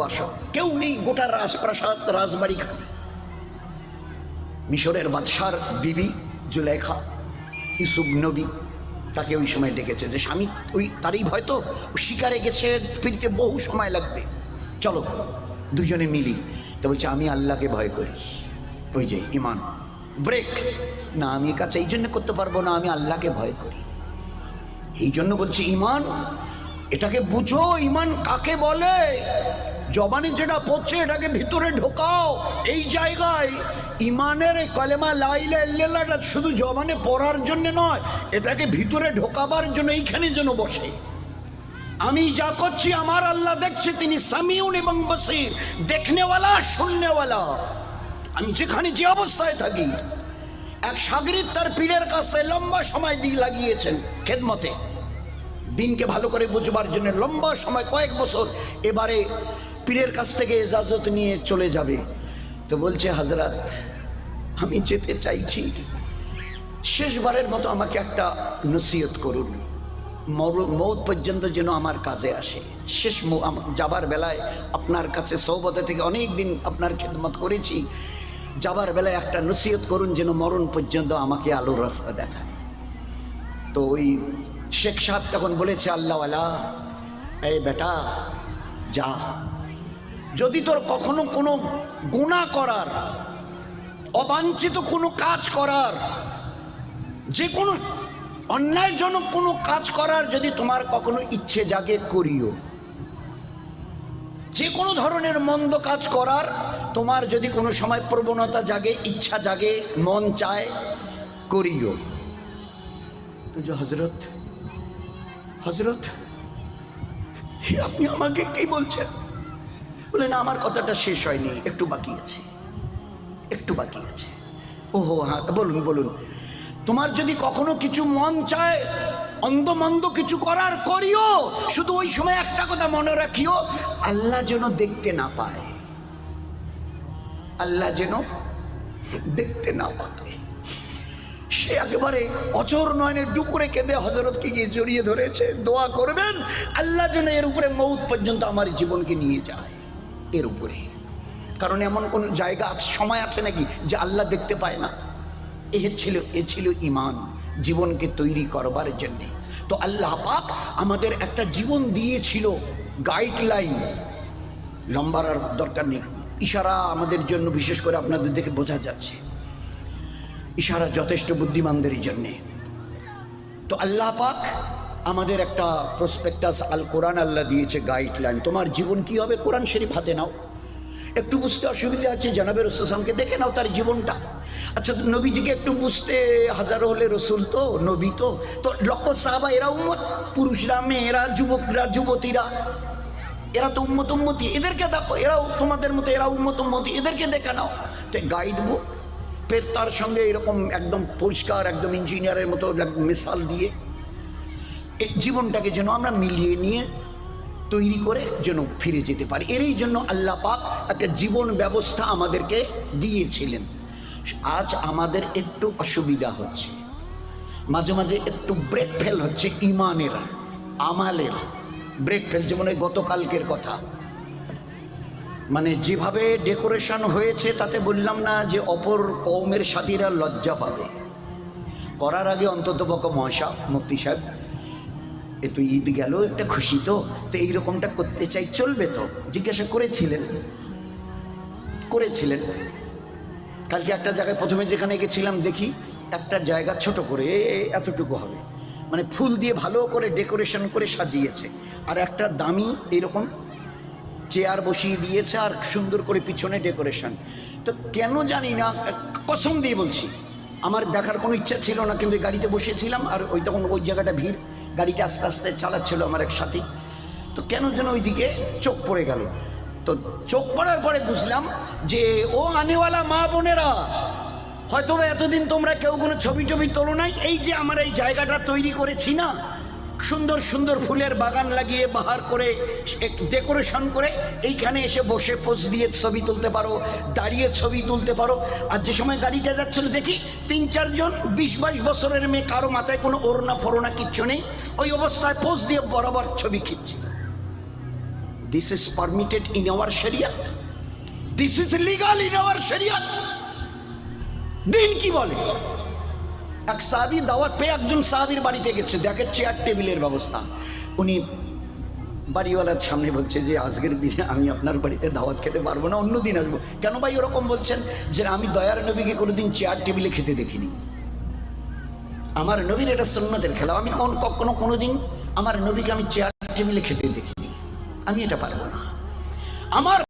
আসো, কেউ নেই, গোটা রাজপ্রাসাদ রাজবাড়ি খালি। মিশরের বাদশার বিবি জুলেখা, ইউসুফ নবী তাকে ওই সময় ডেকেছে যে স্বামী ওই তারই হয়তো শিকারে গেছে, ফিরতে বহু সময় লাগবে, চলো দুজনে মিলি। তো বলছে আমি আল্লাহকে ভয় করি। ওই যে ইমান ব্রেক, না আমি কাছে এই জন্য করতে পারবো না, আমি আল্লাহকে ভয় করি। এই জন্য বলছি ইমান, এটাকে বুঝো, ইমান কাকে বলে। জবানে যেটা পড়ছে এটাকে ভিতরে ঢোকাও। এই জায়গায় ইমানের কলেমা লা ইলাহা ইল্লাল্লাহটা শুধু জবানে পড়ার জন্য নয়, এটাকে ভিতরে ঢোকাবার জন্য এইখানে যেন বসে। আমি যা করছি আমার আল্লাহ দেখছে, তিনি সামিউন এবং বসির, দেখনেওয়ালা শুননেওয়ালা। আমি যেখানে যে অবস্থায় থাকি, এক শাগরিদ তার পীরের কাছ থেকে লম্বা সময় দিয়ে লাগিয়েছেন খেদমতে, দিনকে ভালো করে বুঝবার জন্য লম্বা সময়, কয়েক বছর। এবারে পীরের কাছ থেকে ইজাজত নিয়ে চলে যাবে, তো বলছে হযরত আমি যেতে চাইছি, শেষবারের মতো আমাকে একটা নসিহত করুন, মৌত পর্যন্ত যেন আমার কাজে আসে। শেষ যাবার বেলায় আপনার কাছে সওবতে থেকে অনেক দিন আপনার খেদমত করেছি, যাবার বেলায় একটা নসিহত করুন যেন মরণ পর্যন্ত আমাকে আলোর রাস্তা দেখায়। তো ওই শেখ সাহেব তখন বলেছে আল্লাহওয়ালা, এই বেটা যা, যদি তোর কখনো কোনো গুনাহ করার, অবাঞ্ছিত কোনো কাজ করার, যে কোনো অন্যায়জনক কোনো কাজ করার যদি তোমার কখনো ইচ্ছে জাগে করিও। যে কোনো ধরনের মন্দ কাজ করার তোমার যদি কোনো সময় প্রবণতা জাগে, ইচ্ছা জাগে, মন চায়, করিও। তো যে হযরত হযরত আপনি আমাকে কি বলছেন? বলেন আমার কথাটা শেষ হয়নি, একটু বাকি আছে, একটু বাকি আছে। ওহো হ্যাঁ, বলুন বলুন। তোমার যদি কখনো কিছু মন চায় অন্ধমন্দ কিছু করার, করিও। শুধু ওই সময় একটা কথা মনে রাখিও, আল্লাহ যেন দেখতে না পায়, আল্লাহ যেন দেখতে না পায়। সে একেবারে অচর নয়নে ডুকুরে কেঁদে হযরতকে গিয়ে জড়িয়ে ধরেছে, দোয়া করবেন আল্লাহ যেন এর উপরে মৌত পর্যন্ত আমার জীবনকে নিয়ে যায়, এর উপরে। কারণ এমন কোন জায়গা আছে, সময় আছে নাকি যে আল্লাহ দেখতে পায় না? এ ছিল ইমান, জীবনকে তৈরি করবার জন্য। তো আল্লাহ পাক আমাদের একটা জীবন দিয়েছিল, গাইডলাইন, লম্বার আর দরকার নেই, ইশারা আমাদের জন্য, বিশেষ করে আপনাদের দেখে বোঝা যাচ্ছে ইশারা যথেষ্ট বুদ্ধিমানদের জন্যে। তো আল্লাহ পাক আমাদের একটা প্রসপেক্টাস আল কোরআন আল্লাহ দিয়েছে, গাইডলাইন। তোমার জীবন কি হবে কোরআন শরীফ হাতে নাও। একটু বুঝতে অসুবিধা আছে, জানাবে রাসূল সাল্লাল্লাহু আলাইহি ওয়াসাল্লামকে দেখে নাও তার জীবনটা। আচ্ছা নবীজিকে একটু বুঝতে, হাজারো হলে রসুল তো, নবী তো, তো লক্ষ সাহাবা এরা উম্মত, পুরুষরা, মেয়েরা, যুবকরা, যুবতীরা, এরা তো উম্মত উম্মতি, এদেরকে দেখো, এরাও তোমাদের মতো, এরা উম্মত উম্মতি, এদেরকে দেখে নাও। তো গাইড বুক, ফের তার সঙ্গে এরকম একদম পরিষ্কার, একদম ইঞ্জিনিয়ারের মতো মিসাল দিয়ে এই জীবনটাকে যেন আমরা মিলিয়ে নিয়ে তৈরি করে যেন ফিরে যেতে পারি। এরই জন্য আল্লাহ পাক একটা জীবন ব্যবস্থা আমাদেরকে দিয়েছিলেন। আজ আমাদের একটু অসুবিধা হচ্ছে, মাঝে মাঝে একটু ব্রেক ফেল হচ্ছে, ইমানের, আমালের ব্রেক ফেল। যেমন এই গতকালকের কথা, মানে যেভাবে ডেকোরেশন হয়েছে তাতে বললাম না যে অপর কওমের সাথীরা লজ্জা পাবে। করার আগে অন্তত পক্ষে মহাশা মুফতি সাহেব, এ তো ঈদ গেল, একটা খুশি তো এইরকমটা করতে চাই, চলবে তো? জিজ্ঞাসা করেছিলেন। কালকে একটা জায়গায় প্রথমে যেখানে গেছিলাম দেখি একটা জায়গা ছোট করে এতটুকু হবে, মানে ফুল দিয়ে ভালো করে ডেকোরেশন করে সাজিয়েছে, আর একটা দামি এরকম চেয়ার বসিয়ে দিয়েছে, আর সুন্দর করে পিছনে ডেকোরেশন। তো কেন জানি না, কসম দিয়ে বলছি আমার দেখার কোনো ইচ্ছা ছিল না, কিন্তু গাড়িতে বসেছিলাম আর ওই তখন ওই জায়গাটা ভিড়, গাড়িটা আস্তে আস্তে চালাচ্ছিল আমার এক সাথী, তো কেন যেন ওইদিকে চোখ পড়ে গেল। তো চোখ পড়ার পরে বুঝলাম যে ও আনেওয়ালা মা বোনেরা, হয়তো এতদিন তোমরা কেউ কোনো ছবি টবি তোলো নাই, এই যে আমরা এই জায়গাটা তৈরি করেছি না, সুন্দর সুন্দর ফুলের বাগান লাগিয়ে, বাহার করে, ডেকোরেশন করে, এইখানে এসে বসে পোজ দিয়ে ছবি তুলতে পারো, দাঁড়িয়ে ছবি তুলতে পারো। আর যে সময় গাড়িটা যাচ্ছিল দেখি ৩-৪ জন ২০-২২ বছরের মেয়ে, কারো মাথায় কোনো ওড়না ফোড়না কিচ্ছু নেই, ওই অবস্থায় পোজ দিয়ে বরাবর ছবি খিচ্ছে। This is permitted in our শরিয়াত, this is legal in our শরিয়াত। দিন কি বলে? এক সাহাবী দাওয়াত পেয়ে একজন সাহাবীর বাড়িতে গেছে, দেখে চেয়ার টেবিলের ব্যবস্থা। উনি বাড়িওয়ালার সামনে বলছে যে আজকের দিনে আমি আপনার বাড়িতে দাওয়াত খেতে পারবো না, অন্য দিন আসবো। কেন ভাই ওরকম বলছেন? যে আমি দয়ার নবীকে কোনোদিন চেয়ার টেবিলে খেতে দেখিনি, আমার নবীর এটা সুন্নতের খেলা, আমি কখনো কোনোদিন আমার নবীকে আমি চেয়ার টেবিলে খেতে দেখিনি, আমি এটা পারবো না। আমার